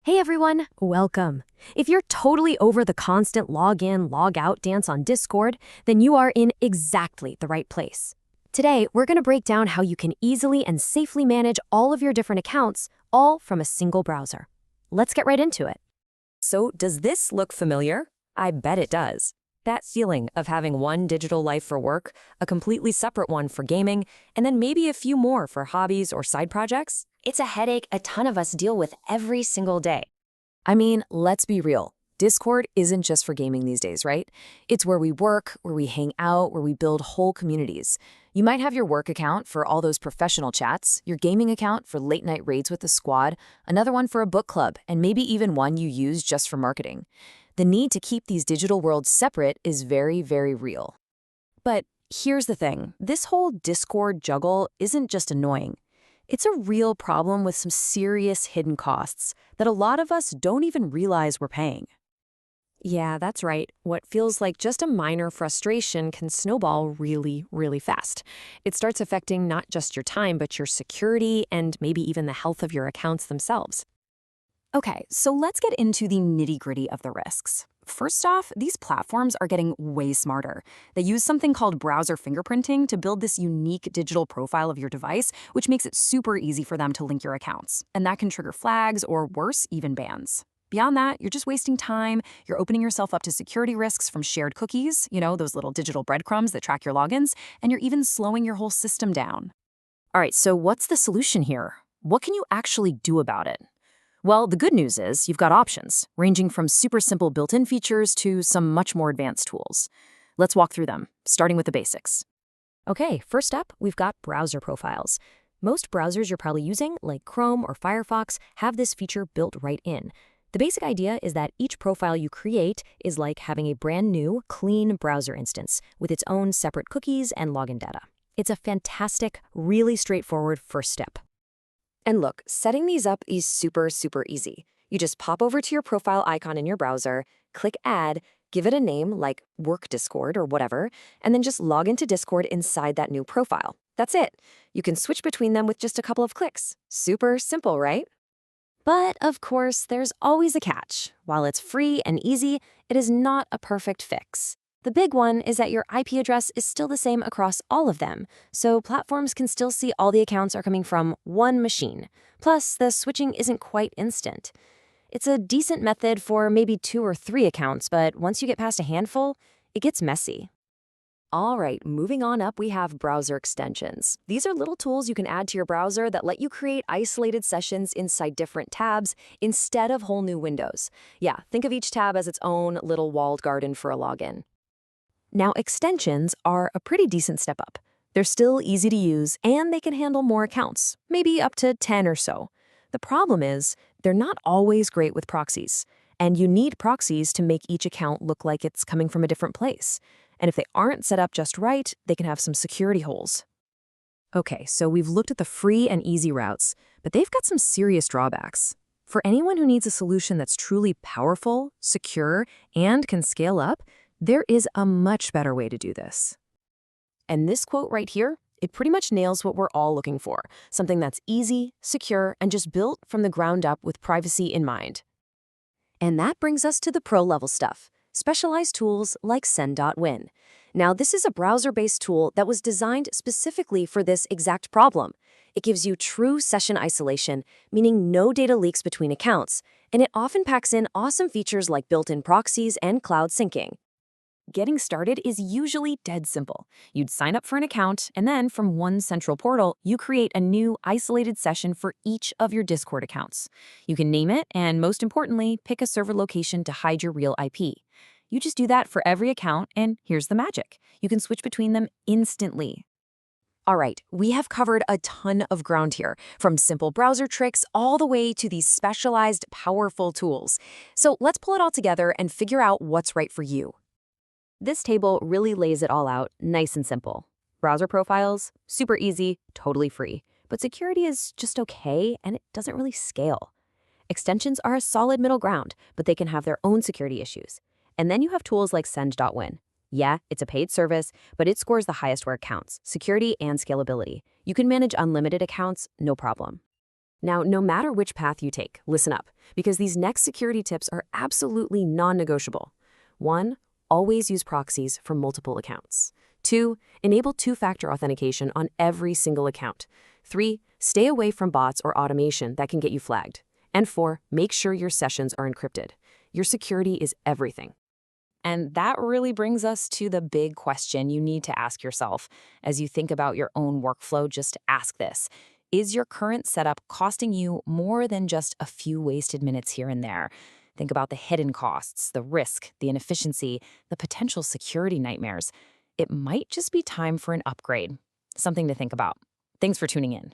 Hey everyone, welcome. If you're totally over the constant log in, log out dance on Discord, then you are in exactly the right place. Today, we're going to break down how you can easily and safely manage all of your different accounts, all from a single browser. Let's get right into it. So, does this look familiar? I bet it does. That feeling of having one digital life for work, a completely separate one for gaming, and then maybe a few more for hobbies or side projects? It's a headache a ton of us deal with every single day. I mean, let's be real. Discord isn't just for gaming these days, right? It's where we work, where we hang out, where we build whole communities. You might have your work account for all those professional chats, your gaming account for late-night raids with the squad, another one for a book club, and maybe even one you use just for marketing. The need to keep these digital worlds separate is very, very real. But here's the thing. This whole Discord juggle isn't just annoying. It's a real problem with some serious hidden costs that a lot of us don't even realize we're paying. Yeah, that's right. What feels like just a minor frustration can snowball really, really fast. It starts affecting not just your time, but your security and maybe even the health of your accounts themselves. Okay, so let's get into the nitty-gritty of the risks. First off, these platforms are getting way smarter. They use something called browser fingerprinting to build this unique digital profile of your device, which makes it super easy for them to link your accounts. And that can trigger flags or, worse, even bans. Beyond that, you're just wasting time, you're opening yourself up to security risks from shared cookies, those little digital breadcrumbs that track your logins, and you're even slowing your whole system down. All right, so what's the solution here? What can you actually do about it? Well, the good news is you've got options, ranging from super simple built-in features to some much more advanced tools. Let's walk through them, starting with the basics. Okay, first up, we've got browser profiles. Most browsers you're probably using, like Chrome or Firefox, have this feature built right in. The basic idea is that each profile you create is like having a brand new, clean browser instance with its own separate cookies and login data. It's a fantastic, really straightforward first step. And look, setting these up is super, super easy. You just pop over to your profile icon in your browser, click Add, give it a name like Work Discord or whatever, and then just log into Discord inside that new profile. That's it. You can switch between them with just a couple of clicks. Super simple, right? But, of course, there's always a catch. While it's free and easy, it is not a perfect fix. The big one is that your IP address is still the same across all of them, so platforms can still see all the accounts are coming from one machine. Plus, the switching isn't quite instant. It's a decent method for maybe 2 or 3 accounts, but once you get past a handful, it gets messy. All right, moving on up, we have browser extensions. These are little tools you can add to your browser that let you create isolated sessions inside different tabs instead of whole new windows. Yeah, think of each tab as its own little walled garden for a login. Now, extensions are a pretty decent step up. They're still easy to use, and they can handle more accounts, maybe up to 10 or so. The problem is, they're not always great with proxies, and you need proxies to make each account look like it's coming from a different place. And if they aren't set up just right, they can have some security holes. Okay, so we've looked at the free and easy routes, but they've got some serious drawbacks. For anyone who needs a solution that's truly powerful, secure, and can scale up, there is a much better way to do this. And this quote right here, it pretty much nails what we're all looking for, something that's easy, secure, and just built from the ground up with privacy in mind. And that brings us to the pro-level stuff, specialized tools like Sendwin. Now, this is a browser-based tool that was designed specifically for this exact problem. It gives you true session isolation, meaning no data leaks between accounts, and it often packs in awesome features like built-in proxies and cloud syncing. Getting started is usually dead simple. You'd sign up for an account, and then from one central portal, you create a new isolated session for each of your Discord accounts. You can name it, and most importantly, pick a server location to hide your real IP. You just do that for every account, and here's the magic. You can switch between them instantly. All right, we have covered a ton of ground here, from simple browser tricks all the way to these specialized, powerful tools. So let's pull it all together and figure out what's right for you. This table really lays it all out, nice and simple. Browser profiles, super easy, totally free. But security is just okay, and it doesn't really scale. Extensions are a solid middle ground, but they can have their own security issues. And then you have tools like Send.Win. Yeah, it's a paid service, but it scores the highest where it counts, security and scalability. You can manage unlimited accounts, no problem. Now, no matter which path you take, listen up, because these next security tips are absolutely non-negotiable. 1. Always use proxies for multiple accounts. 2. Enable two-factor authentication on every single account. 3. Stay away from bots or automation that can get you flagged. And 4. Make sure your sessions are encrypted. Your security is everything. And that really brings us to the big question you need to ask yourself. As you think about your own workflow, just ask this. Is your current setup costing you more than just a few wasted minutes here and there? Think about the hidden costs, the risk, the inefficiency, the potential security nightmares. It might just be time for an upgrade. Something to think about. Thanks for tuning in.